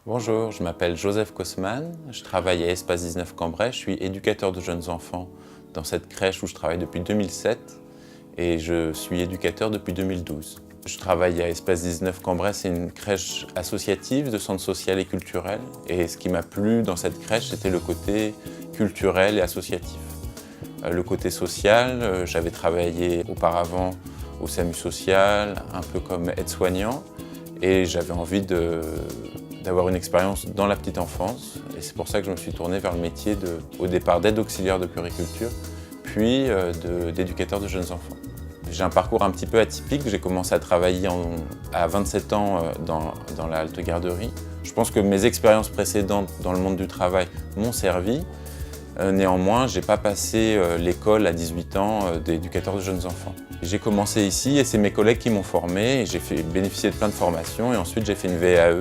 Bonjour, je m'appelle Joseph Kosman, je travaille à Espace 19 Cambrai, je suis éducateur de jeunes enfants dans cette crèche où je travaille depuis 2007 et je suis éducateur depuis 2012. Je travaille à Espace 19 Cambrai, c'est une crèche associative de centre social et culturel et ce qui m'a plu dans cette crèche, c'était le côté culturel et associatif. Le côté social, j'avais travaillé auparavant au SAMU social, un peu comme aide-soignant et j'avais envie d'avoir une expérience dans la petite enfance et c'est pour ça que je me suis tourné vers le métier au départ d'aide auxiliaire de puériculture puis d'éducateur de jeunes enfants. J'ai un parcours un petit peu atypique, j'ai commencé à travailler à 27 ans dans la halte garderie. Je pense que mes expériences précédentes dans le monde du travail m'ont servi. Néanmoins, je n'ai pas passé l'école à 18 ans d'éducateur de jeunes enfants. J'ai commencé ici et c'est mes collègues qui m'ont formé. J'ai bénéficié de plein de formations et ensuite j'ai fait une VAE,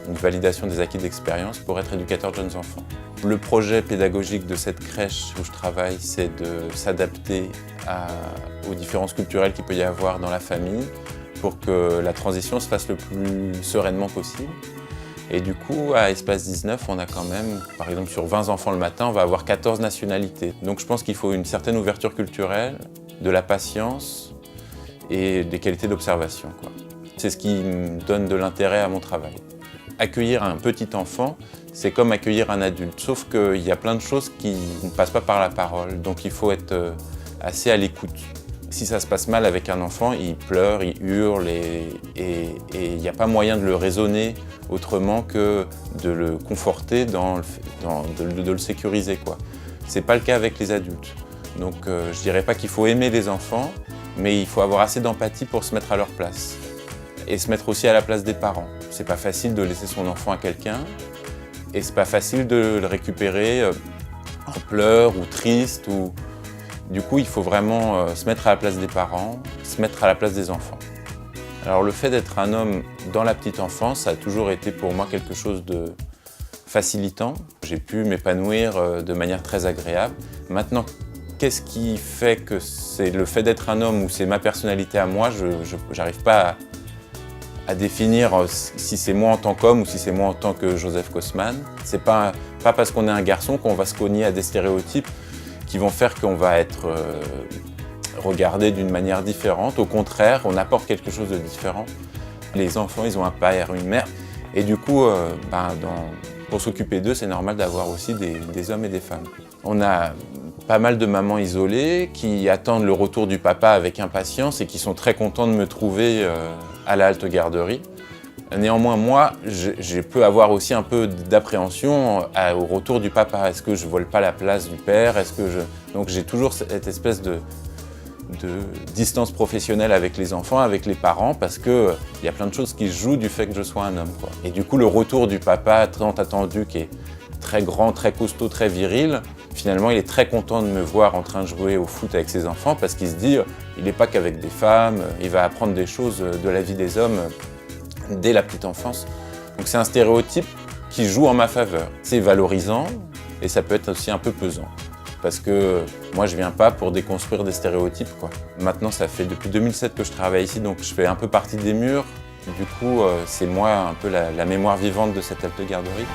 une validation des acquis d'expérience pour être éducateur de jeunes enfants. Le projet pédagogique de cette crèche où je travaille, c'est de s'adapter aux différences culturelles qu'il peut y avoir dans la famille pour que la transition se fasse le plus sereinement possible. Et du coup, à Espace 19, on a quand même, par exemple, sur 20 enfants le matin, on va avoir 14 nationalités. Donc je pense qu'il faut une certaine ouverture culturelle, de la patience et des qualités d'observation. C'est ce qui me donne de l'intérêt à mon travail. Accueillir un petit enfant, c'est comme accueillir un adulte, sauf qu'il y a plein de choses qui ne passent pas par la parole, donc il faut être assez à l'écoute. Si ça se passe mal avec un enfant, il pleure, il hurle et il n'y a pas moyen de le raisonner autrement que de le conforter, de le sécuriser. Ce n'est pas le cas avec les adultes. Donc je ne dirais pas qu'il faut aimer les enfants, mais il faut avoir assez d'empathie pour se mettre à leur place. Et se mettre aussi à la place des parents. C'est pas facile de laisser son enfant à quelqu'un et c'est pas facile de le récupérer en pleurs ou triste. Du coup, il faut vraiment se mettre à la place des parents, se mettre à la place des enfants. Alors le fait d'être un homme dans la petite enfance, ça a toujours été pour moi quelque chose de facilitant. J'ai pu m'épanouir de manière très agréable. Maintenant, qu'est-ce qui fait que c'est le fait d'être un homme ou c'est ma personnalité à moi, je n'arrive pas à définir si c'est moi en tant qu'homme ou si c'est moi en tant que Joseph Kosman. C'est pas parce qu'on est un garçon qu'on va se cogner à des stéréotypes qui vont faire qu'on va être regardé d'une manière différente. Au contraire, on apporte quelque chose de différent. Les enfants, ils ont un père, une mère. Et du coup, pour s'occuper d'eux, c'est normal d'avoir aussi des hommes et des femmes. On a pas mal de mamans isolées qui attendent le retour du papa avec impatience et qui sont très contents de me trouver à la halte garderie. Néanmoins, moi, je peux avoir aussi un peu d'appréhension au retour du papa. Est-ce que je ne vole pas la place du père? Donc j'ai toujours cette espèce de distance professionnelle avec les enfants, avec les parents, parce qu'il y a plein de choses qui jouent du fait que je sois un homme. Et du coup, le retour du papa, tant attendu, qui est très grand, très costaud, très viril, finalement, il est très content de me voir en train de jouer au foot avec ses enfants, parce qu'il se dit, il n'est pas qu'avec des femmes, il va apprendre des choses de la vie des hommes dès la petite enfance. Donc c'est un stéréotype qui joue en ma faveur. C'est valorisant et ça peut être aussi un peu pesant. Parce que moi, je ne viens pas pour déconstruire des stéréotypes. Maintenant, ça fait depuis 2007 que je travaille ici, donc je fais un peu partie des murs. Du coup, c'est moi un peu la mémoire vivante de cette halte garderie.